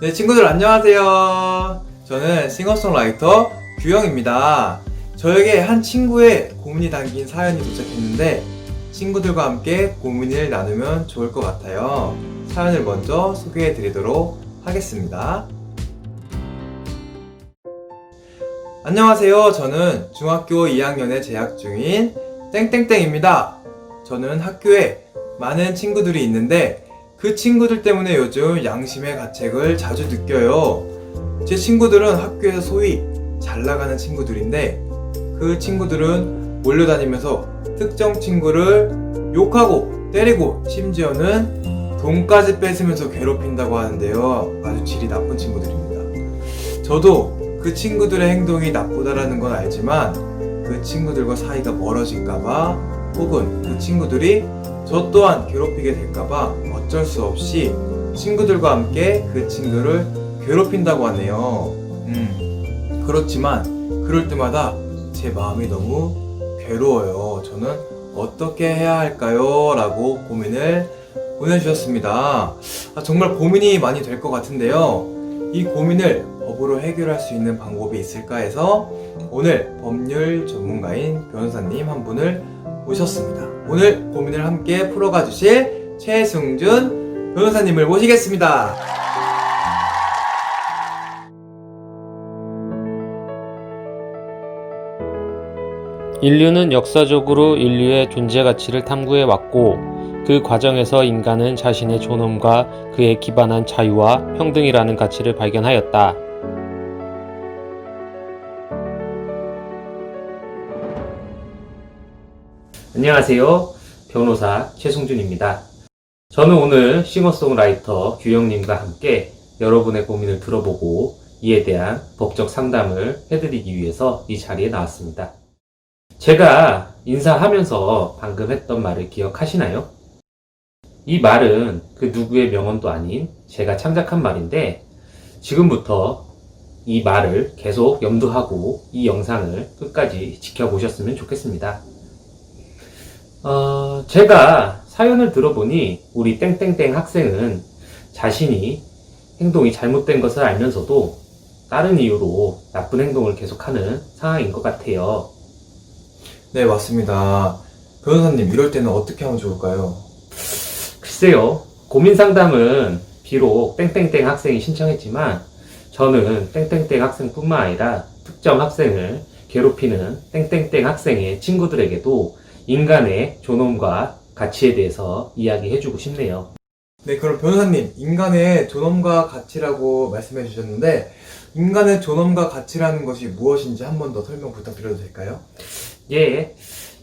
네, 친구들 안녕하세요. 저는 싱어송라이터 규영입니다. 저에게 한 친구의 고민이 담긴 사연이 도착했는데 친구들과 함께 고민을 나누면 좋을 것 같아요. 사연을 먼저 소개해 드리도록 하겠습니다. 안녕하세요. 저는 중학교 2학년에 재학 중인 땡땡땡입니다. 저는 학교에 많은 친구들이 있는데 그 친구들 때문에 요즘 양심의 가책을 자주 느껴요. 제 친구들은 학교에서 소위 잘 나가는 친구들인데 그 친구들은 몰려다니면서 특정 친구를 욕하고 때리고 심지어는 돈까지 뺏으면서 괴롭힌다고 하는데요. 아주 질이 나쁜 친구들입니다. 저도 그 친구들의 행동이 나쁘다라는 건 알지만 그 친구들과 사이가 멀어질까봐 혹은 그 친구들이 저 또한 괴롭히게 될까봐 어쩔 수 없이 친구들과 함께 그 친구를 괴롭힌다고 하네요. 그렇지만 그럴 때마다 제 마음이 너무 괴로워요. 저는 어떻게 해야 할까요? 라고 고민을 보내주셨습니다. 정말 고민이 많이 될 것 같은데요. 이 고민을 법으로 해결할 수 있는 방법이 있을까 해서 오늘 법률 전문가인 변호사님 한 분을 모셨습니다. 오늘 고민을 함께 풀어가 주실 최승준 변호사님을 모시겠습니다. 인류는 역사적으로 인류의 존재 가치를 탐구해 왔고, 그 과정에서 인간은 자신의 존엄과 그에 기반한 자유와 평등이라는 가치를 발견하였다. 안녕하세요. 변호사 최승준입니다. 저는 오늘 싱어송라이터 규영님과 함께 여러분의 고민을 들어보고 이에 대한 법적 상담을 해드리기 위해서 이 자리에 나왔습니다. 제가 인사하면서 방금 했던 말을 기억하시나요? 이 말은 그 누구의 명언도 아닌 제가 창작한 말인데 지금부터 이 말을 계속 염두하고 이 영상을 끝까지 지켜보셨으면 좋겠습니다. 제가 사연을 들어보니 우리 땡땡땡 학생은 자신이 행동이 잘못된 것을 알면서도 다른 이유로 나쁜 행동을 계속하는 상황인 것 같아요. 네, 맞습니다. 변호사님, 이럴 때는 어떻게 하면 좋을까요? 글쎄요, 고민 상담은 비록 땡땡땡 학생이 신청했지만 저는 땡땡땡 학생뿐만 아니라 특정 학생을 괴롭히는 땡땡땡 학생의 친구들에게도 인간의 존엄과 가치에 대해서 이야기해주고 싶네요. 네, 그럼 변호사님, 인간의 존엄과 가치라고 말씀해 주셨는데 인간의 존엄과 가치라는 것이 무엇인지 한 번 더 설명 부탁드려도 될까요? 예,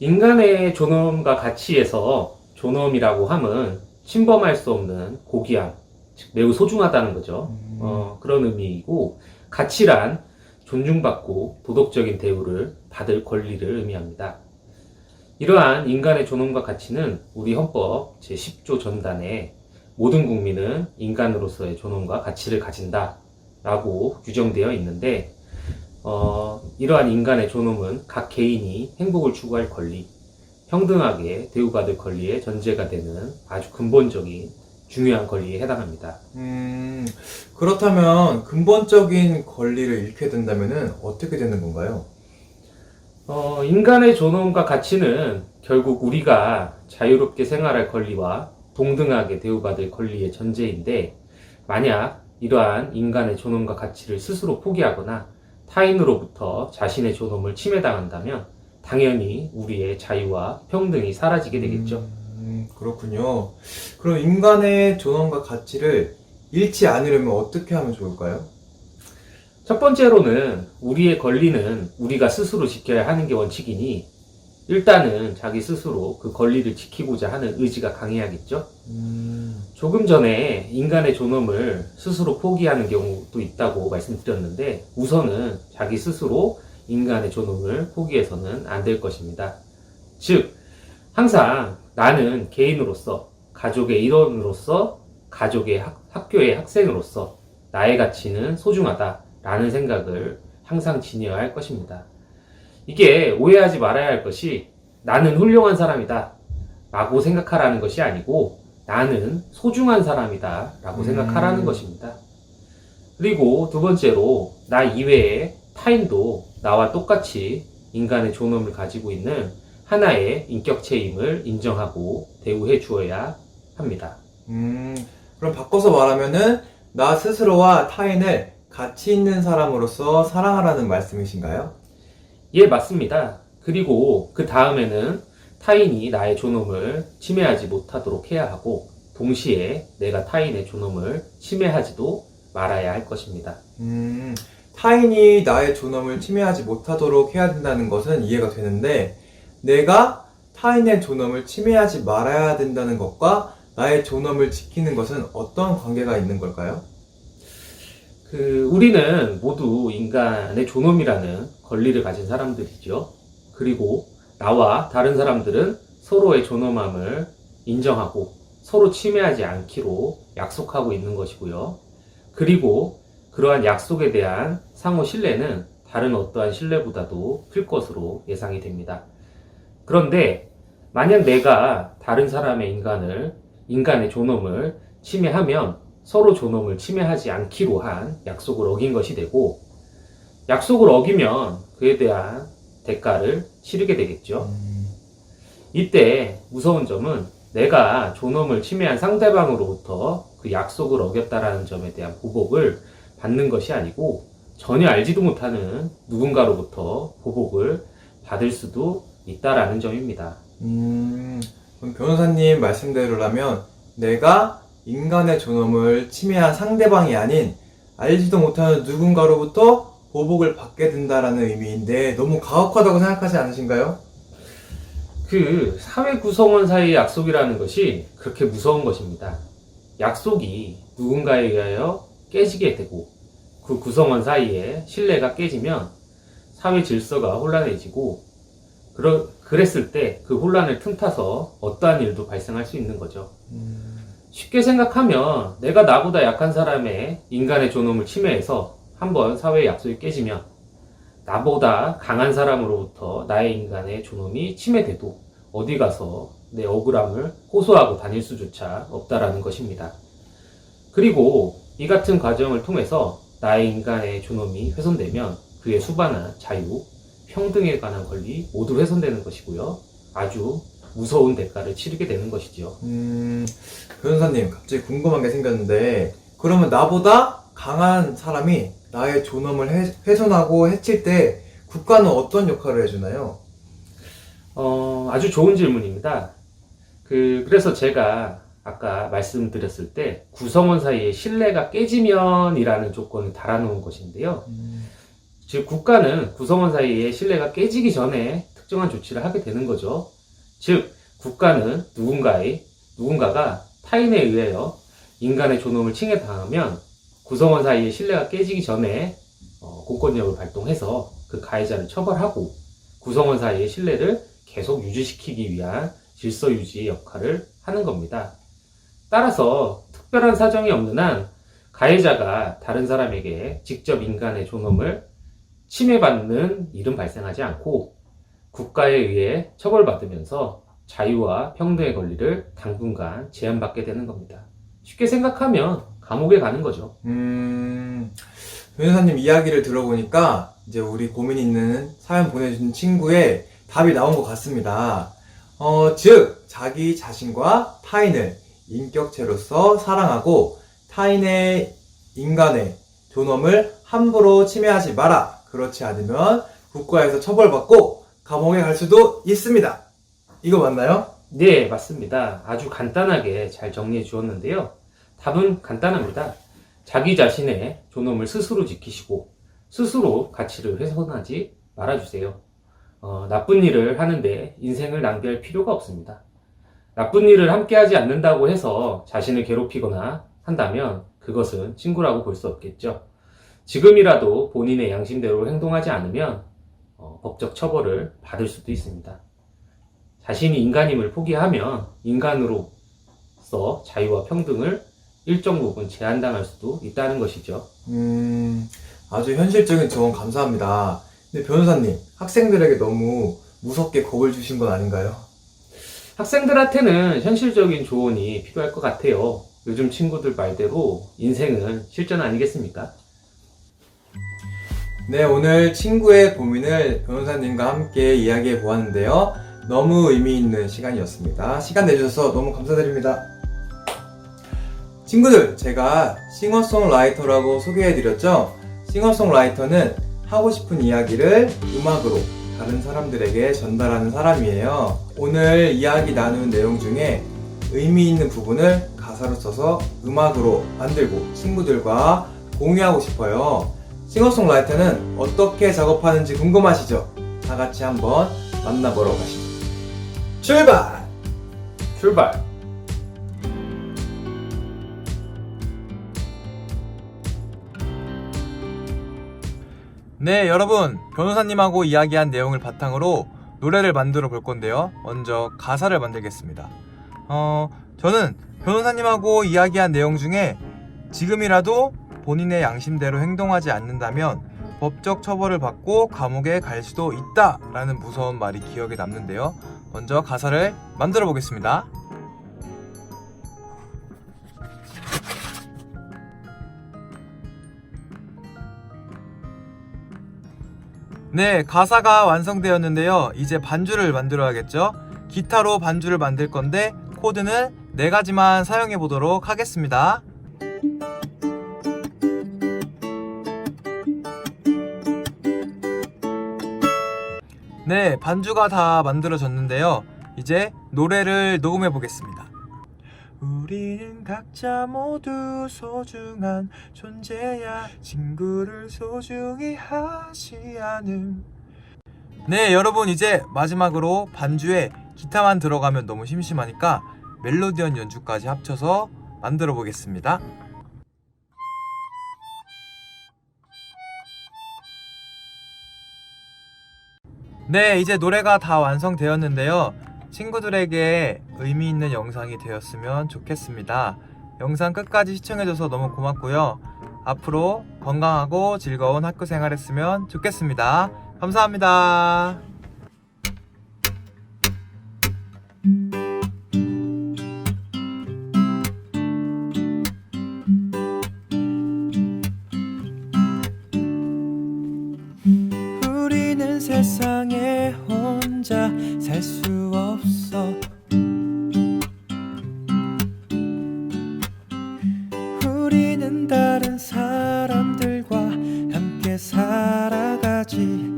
인간의 존엄과 가치에서 존엄이라고 함은 침범할 수 없는 고귀함, 즉 매우 소중하다는 거죠. 그런 의미이고, 가치란 존중받고 도덕적인 대우를 받을 권리를 의미합니다. 이러한 인간의 존엄과 가치는 우리 헌법 제10조 전단에 모든 국민은 인간으로서의 존엄과 가치를 가진다 라고 규정되어 있는데, 이러한 인간의 존엄은 각 개인이 행복을 추구할 권리, 평등하게 대우받을 권리의 전제가 되는 아주 근본적인 중요한 권리에 해당합니다. 그렇다면 근본적인 권리를 잃게 된다면 어떻게 되는 건가요? 인간의 존엄과 가치는 결국 우리가 자유롭게 생활할 권리와 동등하게 대우받을 권리의 전제인데, 만약 이러한 인간의 존엄과 가치를 스스로 포기하거나 타인으로부터 자신의 존엄을 침해당한다면 당연히 우리의 자유와 평등이 사라지게 되겠죠. 그렇군요. 그럼 인간의 존엄과 가치를 잃지 않으려면 어떻게 하면 좋을까요? 첫 번째로는 우리의 권리는 우리가 스스로 지켜야 하는 게 원칙이니 일단은 자기 스스로 그 권리를 지키고자 하는 의지가 강해야겠죠. 조금 전에 인간의 존엄을 스스로 포기하는 경우도 있다고 말씀드렸는데 우선은 자기 스스로 인간의 존엄을 포기해서는 안 될 것입니다. 즉 항상 나는 개인으로서, 가족의 일원으로서, 가족의 학교의 학생으로서 나의 가치는 소중하다라는 생각을 항상 지녀야 할 것입니다. 이게 오해하지 말아야 할 것이 나는 훌륭한 사람이다 라고 생각하라는 것이 아니고 나는 소중한 사람이다 라고 생각하라는 것입니다. 그리고 두 번째로 나 이외에 타인도 나와 똑같이 인간의 존엄을 가지고 있는 하나의 인격체임을 인정하고 대우해 주어야 합니다. 그럼 바꿔서 말하면은 나 스스로와 타인을 가치 있는 사람으로서 사랑하라는 말씀이신가요? 예, 맞습니다. 그리고 그 다음에는 타인이 나의 존엄을 침해하지 못하도록 해야 하고, 동시에 내가 타인의 존엄을 침해하지도 말아야 할 것입니다. 타인이 나의 존엄을 침해하지 못하도록 해야 된다는 것은 이해가 되는데, 내가 타인의 존엄을 침해하지 말아야 된다는 것과 나의 존엄을 지키는 것은 어떤 관계가 있는 걸까요? 우리는 모두 인간의 존엄이라는 권리를 가진 사람들이죠. 그리고 나와 다른 사람들은 서로의 존엄함을 인정하고 서로 침해하지 않기로 약속하고 있는 것이고요. 그리고 그러한 약속에 대한 상호 신뢰는 다른 어떠한 신뢰보다도 클 것으로 예상이 됩니다. 그런데 만약 내가 다른 사람의 인간의 존엄을 침해하면 서로 존엄을 침해하지 않기로 한 약속을 어긴 것이 되고, 약속을 어기면 그에 대한 대가를 치르게 되겠죠. 이때 무서운 점은 내가 존엄을 침해한 상대방으로부터 그 약속을 어겼다라는 점에 대한 보복을 받는 것이 아니고, 전혀 알지도 못하는 누군가로부터 보복을 받을 수도 있다라는 점입니다. 그럼 변호사님 말씀대로라면 내가 인간의 존엄을 침해한 상대방이 아닌 알지도 못하는 누군가로부터 보복을 받게 된다라는 의미인데 너무 가혹하다고 생각하지 않으신가요? 사회 구성원 사이의 약속이라는 것이 그렇게 무서운 것입니다. 약속이 누군가에 의하여 깨지게 되고 그 구성원 사이에 신뢰가 깨지면 사회 질서가 혼란해지고, 그랬을 때 그 혼란을 틈타서 어떠한 일도 발생할 수 있는 거죠. 쉽게 생각하면 내가 나보다 약한 사람의 인간의 존엄을 침해해서 한번 사회의 약속이 깨지면 나보다 강한 사람으로부터 나의 인간의 존엄이 침해돼도 어디 가서 내 억울함을 호소하고 다닐 수조차 없다라는 것입니다. 그리고 이 같은 과정을 통해서 나의 인간의 존엄이 훼손되면 그의 수반한 자유, 평등에 관한 권리 모두 훼손되는 것이고요. 아주 무서운 대가를 치르게 되는 것이죠. 변호사님, 갑자기 궁금한 게 생겼는데, 그러면 나보다 강한 사람이 나의 존엄을 훼손하고 해칠 때 국가는 어떤 역할을 해주나요? 아주 좋은 질문입니다. 그래서 제가 아까 말씀드렸을 때 구성원 사이에 신뢰가 깨지면이라는 조건을 달아놓은 것인데요. 즉 국가는 구성원 사이에 신뢰가 깨지기 전에 특정한 조치를 하게 되는 거죠. 즉 국가는 누군가가 타인에 의하여 인간의 존엄을 침해당하면 구성원 사이의 신뢰가 깨지기 전에 공권력을 발동해서 그 가해자를 처벌하고 구성원 사이의 신뢰를 계속 유지시키기 위한 질서 유지의 역할을 하는 겁니다. 따라서 특별한 사정이 없는 한 가해자가 다른 사람에게 직접 인간의 존엄을 침해받는 일은 발생하지 않고 국가에 의해 처벌받으면서 자유와 평등의 권리를 당분간 제한받게 되는 겁니다. 쉽게 생각하면 감옥에 가는 거죠. 변호사님 이야기를 들어보니까 이제 우리 고민 있는 사연 보내준 친구의 답이 나온 것 같습니다. 즉 자기 자신과 타인을 인격체로서 사랑하고 타인의 인간의 존엄을 함부로 침해하지 마라. 그렇지 않으면 국가에서 처벌받고 감옥에 갈 수도 있습니다. 이거 맞나요? 네, 맞습니다. 아주 간단하게 잘 정리해 주었는데요. 답은 간단합니다. 자기 자신의 존엄을 스스로 지키시고 스스로 가치를 훼손하지 말아주세요. 나쁜 일을 하는데 인생을 낭비할 필요가 없습니다. 나쁜 일을 함께 하지 않는다고 해서 자신을 괴롭히거나 한다면 그것은 친구라고 볼 수 없겠죠. 지금이라도 본인의 양심대로 행동하지 않으면 법적 처벌을 받을 수도 있습니다. 자신이 인간임을 포기하면 인간으로서 자유와 평등을 일정 부분 제한당할 수도 있다는 것이죠. 아주 현실적인 조언 감사합니다. 근데 변호사님, 학생들에게 너무 무섭게 겁을 주신 건 아닌가요? 학생들한테는 현실적인 조언이 필요할 것 같아요. 요즘 친구들 말대로 인생은 실전 아니겠습니까? 네, 오늘 친구의 고민을 변호사님과 함께 이야기해 보았는데요. 너무 의미 있는 시간이었습니다. 시간 내주셔서 너무 감사드립니다. 친구들, 제가 싱어송라이터라고 소개해드렸죠? 싱어송라이터는 하고 싶은 이야기를 음악으로 다른 사람들에게 전달하는 사람이에요. 오늘 이야기 나눈 내용 중에 의미 있는 부분을 가사로 써서 음악으로 만들고 친구들과 공유하고 싶어요. 싱어송라이터는 어떻게 작업하는지 궁금하시죠? 다 같이 한번 만나보러 가시죠. 출발! 출발! 네, 여러분, 변호사님하고 이야기한 내용을 바탕으로 노래를 만들어 볼 건데요. 먼저 가사를 만들겠습니다. 저는 변호사님하고 이야기한 내용 중에 지금이라도 본인의 양심대로 행동하지 않는다면 법적 처벌을 받고 감옥에 갈 수도 있다 라는 무서운 말이 기억에 남는데요. 먼저 가사를 만들어 보겠습니다. 네, 가사가 완성되었는데요. 이제 반주를 만들어야겠죠? 기타로 반주를 만들 건데 코드는 4가지만 사용해 보도록 하겠습니다. 네, 반주가 다 만들어졌는데요. 이제 노래를 녹음해 보겠습니다. 우리는 각자 모두 소중한 존재야. 친구를 소중히 하지 않음. 네, 여러분, 이제 마지막으로 반주에 기타만 들어가면 너무 심심하니까 멜로디언 연주까지 합쳐서 만들어 보겠습니다. 네, 이제 노래가 다 완성되었는데요. 친구들에게 의미 있는 영상이 되었으면 좋겠습니다. 영상 끝까지 시청해줘서 너무 고맙고요. 앞으로 건강하고 즐거운 학교 생활했으면 좋겠습니다. 감사합니다. 우리는 세상에 혼자 살 수 없어. 우리는 다른 사람들과 함께 살아가지.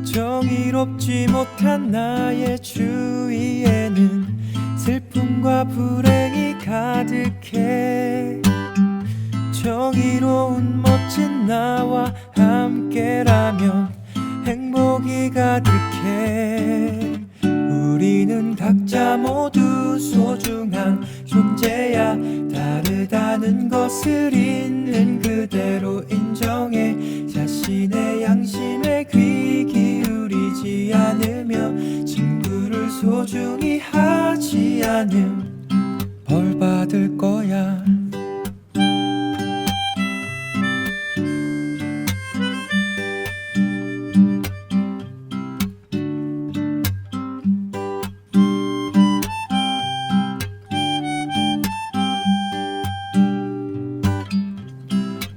정의롭지 못한 나의 주위에는 슬픔과 불행이 가득해. 정의로운 멋진 나와 함께라면 행복이 가득해. 우리는 각자 모두 소중한 존재야. 다르다는 것을 있는 그대로 인정해. 자신의 양심에 귀 기울이지 않으며 친구를 소중히 하지 않음 벌 받을 거야.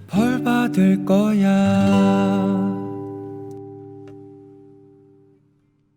벌 받을 거야.